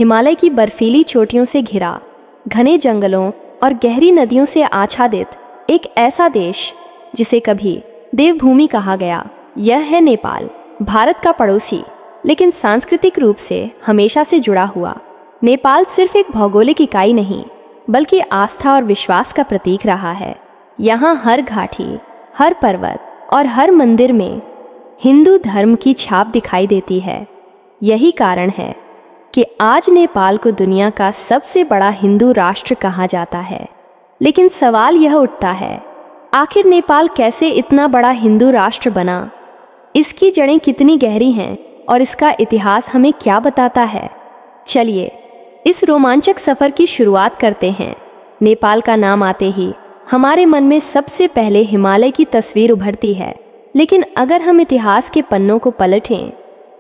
हिमालय की बर्फीली चोटियों से घिरा, घने जंगलों और गहरी नदियों से आच्छादित एक ऐसा देश जिसे कभी देवभूमि कहा गया, यह है नेपाल। भारत का पड़ोसी लेकिन सांस्कृतिक रूप से हमेशा से जुड़ा हुआ नेपाल सिर्फ एक भौगोलिक इकाई नहीं बल्कि आस्था और विश्वास का प्रतीक रहा है। यहाँ हर घाटी, हर पर्वत और हर मंदिर में हिंदू धर्म की छाप दिखाई देती है। यही कारण है कि आज नेपाल को दुनिया का सबसे बड़ा हिंदू राष्ट्र कहा जाता है। लेकिन सवाल यह उठता है, आखिर नेपाल कैसे इतना बड़ा हिंदू राष्ट्र बना? इसकी जड़ें कितनी गहरी हैं और इसका इतिहास हमें क्या बताता है? चलिए इस रोमांचक सफ़र की शुरुआत करते हैं। नेपाल का नाम आते ही हमारे मन में सबसे पहले हिमालय की तस्वीर उभरती है। लेकिन अगर हम इतिहास के पन्नों को पलटें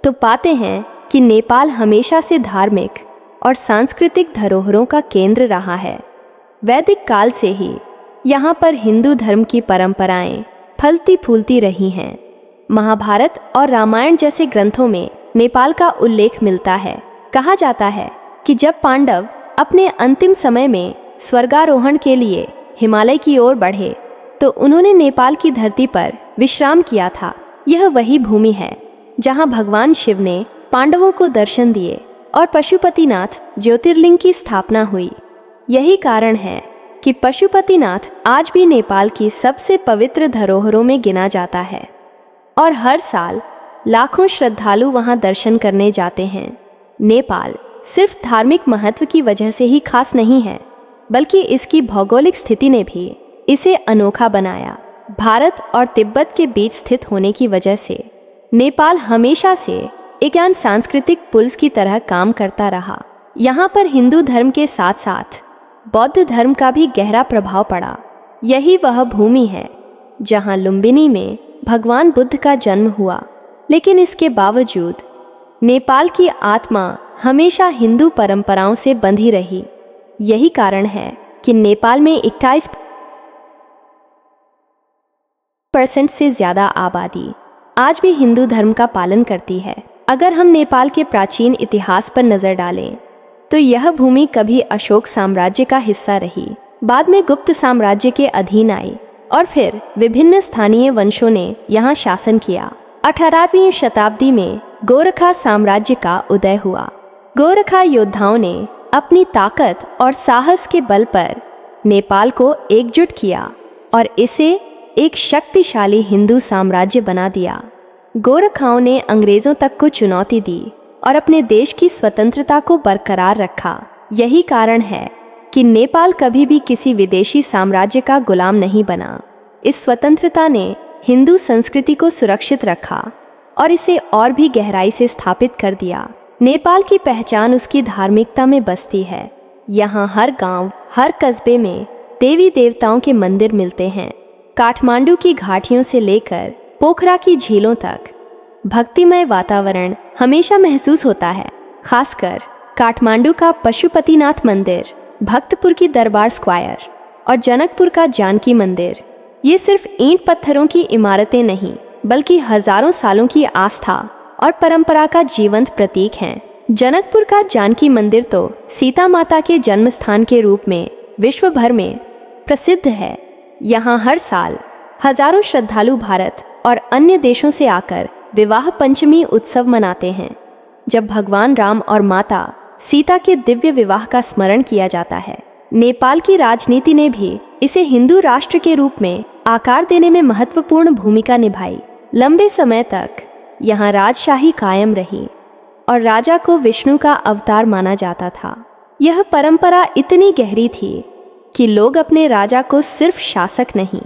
तो पाते हैं कि नेपाल हमेशा से धार्मिक और सांस्कृतिक धरोहरों का केंद्र रहा है। वैदिक काल से ही यहाँ पर हिंदू धर्म की परंपराएं फलती फूलती रही हैं। महाभारत और रामायण जैसे ग्रंथों में नेपाल का उल्लेख मिलता है। कहा जाता है कि जब पांडव अपने अंतिम समय में स्वर्गारोहण के लिए हिमालय की ओर बढ़े तो उन्होंने नेपाल की धरती पर विश्राम किया था। यह वही भूमि है जहाँ भगवान शिव ने पांडवों को दर्शन दिए और पशुपतिनाथ ज्योतिर्लिंग की स्थापना हुई। यही कारण है कि पशुपतिनाथ आज भी नेपाल की सबसे पवित्र धरोहरों में गिना जाता है और हर साल लाखों श्रद्धालु वहां दर्शन करने जाते हैं। नेपाल सिर्फ धार्मिक महत्व की वजह से ही खास नहीं है बल्कि इसकी भौगोलिक स्थिति ने भी इसे अनोखा बनाया। भारत और तिब्बत के बीच स्थित होने की वजह से नेपाल हमेशा से एक सांस्कृतिक पुल्स की तरह काम करता रहा। यहाँ पर हिंदू धर्म के साथ साथ बौद्ध धर्म का भी गहरा प्रभाव पड़ा। यही वह भूमि है जहाँ लुम्बिनी में भगवान बुद्ध का जन्म हुआ। लेकिन इसके बावजूद नेपाल की आत्मा हमेशा हिंदू परंपराओं से बंधी रही। यही कारण है कि नेपाल में 21% से ज़्यादा आबादी आज भी हिंदू धर्म का पालन करती है। अगर हम नेपाल के प्राचीन इतिहास पर नज़र डालें तो यह भूमि कभी अशोक साम्राज्य का हिस्सा रही, बाद में गुप्त साम्राज्य के अधीन आई और फिर विभिन्न स्थानीय वंशों ने यहाँ शासन किया। 18वीं शताब्दी में गोरखा साम्राज्य का उदय हुआ। गोरखा योद्धाओं ने अपनी ताकत और साहस के बल पर नेपाल को एकजुट किया और इसे एक शक्तिशाली हिंदू साम्राज्य बना दिया। गोरखाओं ने अंग्रेज़ों तक को चुनौती दी और अपने देश की स्वतंत्रता को बरकरार रखा। यही कारण है कि नेपाल कभी भी किसी विदेशी साम्राज्य का गुलाम नहीं बना। इस स्वतंत्रता ने हिंदू संस्कृति को सुरक्षित रखा और इसे और भी गहराई से स्थापित कर दिया। नेपाल की पहचान उसकी धार्मिकता में बसती है। यहाँ हर गांव, हर कस्बे में देवी देवताओं के मंदिर मिलते हैं। काठमांडू की घाटियों से लेकर पोखरा की झीलों तक भक्तिमय वातावरण हमेशा महसूस होता है। खासकर काठमांडू का पशुपतिनाथ मंदिर, भक्तपुर की दरबार स्क्वायर और जनकपुर का जानकी मंदिर, ये सिर्फ ईंट पत्थरों की इमारतें नहीं बल्कि हजारों सालों की आस्था और परंपरा का जीवंत प्रतीक हैं। जनकपुर का जानकी मंदिर तो सीता माता के जन्म स्थान के रूप में विश्व भर में प्रसिद्ध है। यहाँ हर साल हजारों श्रद्धालु भारत और अन्य देशों से आकर विवाह पंचमी उत्सव मनाते हैं, जब भगवान राम और माता सीता के दिव्य विवाह का स्मरण किया जाता है। नेपाल की राजनीति ने भी इसे हिंदू राष्ट्र के रूप में आकार देने में महत्वपूर्ण भूमिका निभाई। लंबे समय तक यहाँ राजशाही कायम रही और राजा को विष्णु का अवतार माना जाता था। यह परंपरा इतनी गहरी थी कि लोग अपने राजा को सिर्फ शासक नहीं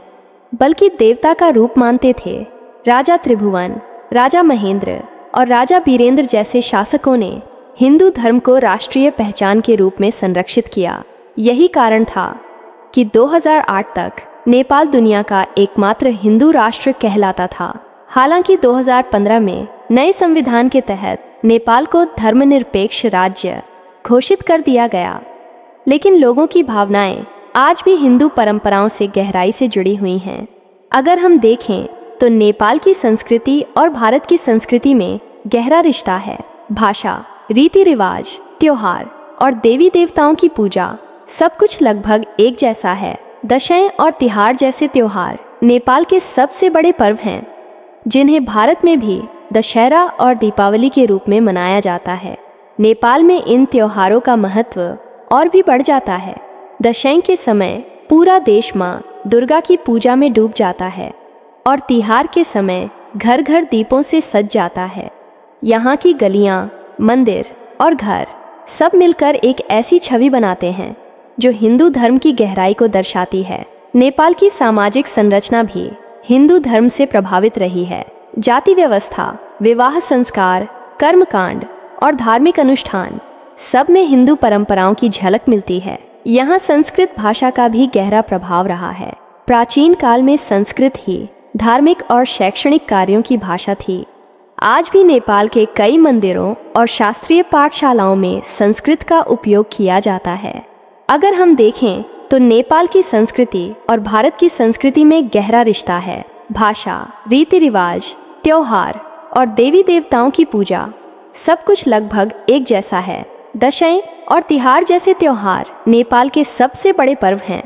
बल्कि देवता का रूप मानते थे। राजा त्रिभुवन, राजा महेंद्र और राजा बीरेंद्र जैसे शासकों ने हिंदू धर्म को राष्ट्रीय पहचान के रूप में संरक्षित किया। यही कारण था कि 2008 तक नेपाल दुनिया का एकमात्र हिंदू राष्ट्र कहलाता था। हालांकि 2015 में नए संविधान के तहत नेपाल को धर्मनिरपेक्ष राज्य घोषित कर दिया गया, लेकिन लोगों की भावनाएं आज भी हिंदू परंपराओं से गहराई से जुड़ी हुई हैं। अगर हम देखें तो नेपाल की संस्कृति और भारत की संस्कृति में गहरा रिश्ता है। भाषा, रीति रिवाज त्योहार और देवी देवताओं की पूजा सब कुछ लगभग एक जैसा है। दशैं और तिहार जैसे त्योहार नेपाल के सबसे बड़े पर्व हैं, जिन्हें भारत में भी दशहरा और दीपावली के रूप में मनाया जाता है। नेपाल में इन त्योहारों का महत्व और भी बढ़ जाता है। दशैं के समय पूरा देश माँ दुर्गा की पूजा में डूब जाता है और तिहार के समय घर घर दीपों से सज जाता है। यहाँ की गलियाँ, मंदिर और घर सब मिलकर एक ऐसी छवि बनाते हैं जो हिंदू धर्म की गहराई को दर्शाती है। नेपाल की सामाजिक संरचना भी हिंदू धर्म से प्रभावित रही है। जाति व्यवस्था, विवाह संस्कार, कर्मकांड और धार्मिक अनुष्ठान सब में हिंदू परंपराओं की झलक मिलती है। यहाँ संस्कृत भाषा का भी गहरा प्रभाव रहा है। प्राचीन काल में संस्कृत ही धार्मिक और शैक्षणिक कार्यों की भाषा थी। आज भी नेपाल के कई मंदिरों और शास्त्रीय पाठशालाओं में संस्कृत का उपयोग किया जाता है। अगर हम देखें तो नेपाल की संस्कृति और भारत की संस्कृति में गहरा रिश्ता है। भाषा, रीति रिवाज, त्योहार और देवी देवताओं की पूजा सब कुछ लगभग एक जैसा है। दशैं और तिहार जैसे त्योहार नेपाल के सबसे बड़े पर्व हैं,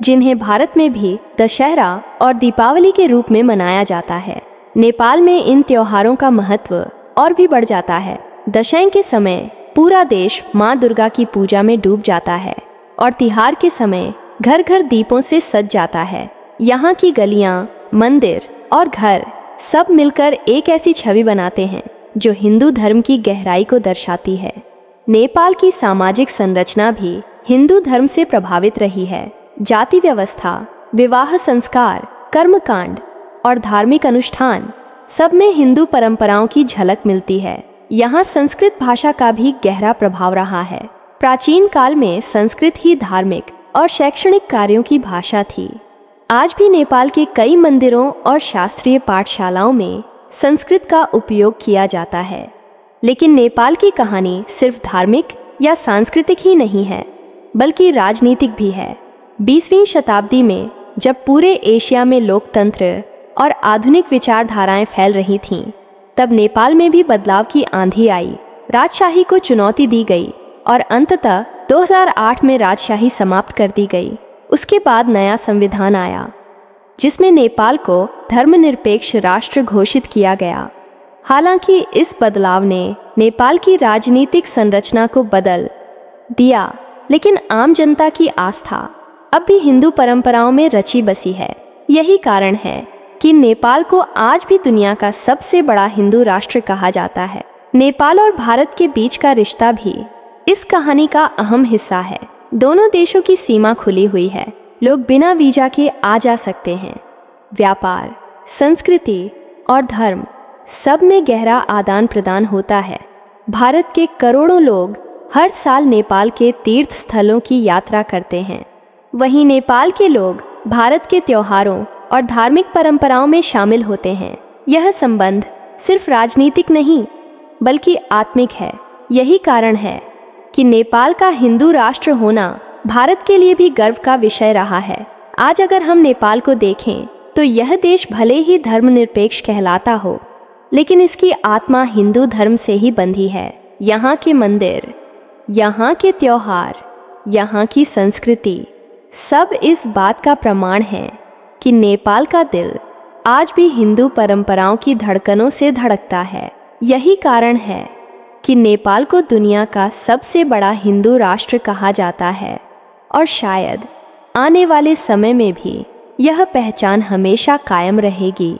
जिन्हें भारत में भी दशहरा और दीपावली के रूप में मनाया जाता है। नेपाल में इन त्योहारों का महत्व और भी बढ़ जाता है। दशैं के समय पूरा देश माँ दुर्गा की पूजा में डूब जाता है और तिहार के समय घर घर दीपों से सज जाता है। यहाँ की गलियाँ, मंदिर और घर सब मिलकर एक ऐसी छवि बनाते हैं जो हिंदू धर्म की गहराई को दर्शाती है। नेपाल की सामाजिक संरचना भी हिंदू धर्म से प्रभावित रही है। जाति व्यवस्था, विवाह संस्कार, कर्मकांड और धार्मिक अनुष्ठान सब में हिंदू परंपराओं की झलक मिलती है। यहाँ संस्कृत भाषा का भी गहरा प्रभाव रहा है। प्राचीन काल में संस्कृत ही धार्मिक और शैक्षणिक कार्यों की भाषा थी। आज भी नेपाल के कई मंदिरों और शास्त्रीय पाठशालाओं में संस्कृत का उपयोग किया जाता है। लेकिन नेपाल की कहानी सिर्फ धार्मिक या सांस्कृतिक ही नहीं है, बल्कि राजनीतिक भी है। 20वीं शताब्दी में जब पूरे एशिया में लोकतंत्र और आधुनिक विचारधाराएं फैल रही थीं, तब नेपाल में भी बदलाव की आंधी आई। राजशाही को चुनौती दी गई और अंततः 2008 में राजशाही समाप्त कर दी गई। उसके बाद नया संविधान आया, जिसमें नेपाल को धर्मनिरपेक्ष राष्ट्र घोषित किया गया। हालांकि इस बदलाव ने नेपाल की राजनीतिक संरचना को बदल दिया, लेकिन आम जनता की आस्था अब भी हिंदू परंपराओं में रची बसी है। यही कारण है कि नेपाल को आज भी दुनिया का सबसे बड़ा हिंदू राष्ट्र कहा जाता है। नेपाल और भारत के बीच का रिश्ता भी इस कहानी का अहम हिस्सा है। दोनों देशों की सीमा खुली हुई है, लोग बिना वीजा के आ जा सकते हैं। व्यापार, संस्कृति और धर्म सब में गहरा आदान प्रदान होता है। भारत के करोड़ों लोग हर साल नेपाल के तीर्थ स्थलों की यात्रा करते हैं। वहीं नेपाल के लोग भारत के त्योहारों और धार्मिक परंपराओं में शामिल होते हैं। यह संबंध सिर्फ राजनीतिक नहीं, बल्कि आत्मिक है। यही कारण है कि नेपाल का हिंदू राष्ट्र होना भारत के लिए भी गर्व का विषय रहा है। आज अगर हम नेपाल को देखें तो यह देश भले ही धर्मनिरपेक्ष कहलाता हो, लेकिन इसकी आत्मा हिंदू धर्म से ही बंधी है। यहाँ के मंदिर, यहाँ के त्योहार, यहाँ की संस्कृति सब इस बात का प्रमाण है कि नेपाल का दिल आज भी हिंदू परंपराओं की धड़कनों से धड़कता है। यही कारण है कि नेपाल को दुनिया का सबसे बड़ा हिंदू राष्ट्र कहा जाता है और शायद आने वाले समय में भी यह पहचान हमेशा कायम रहेगी।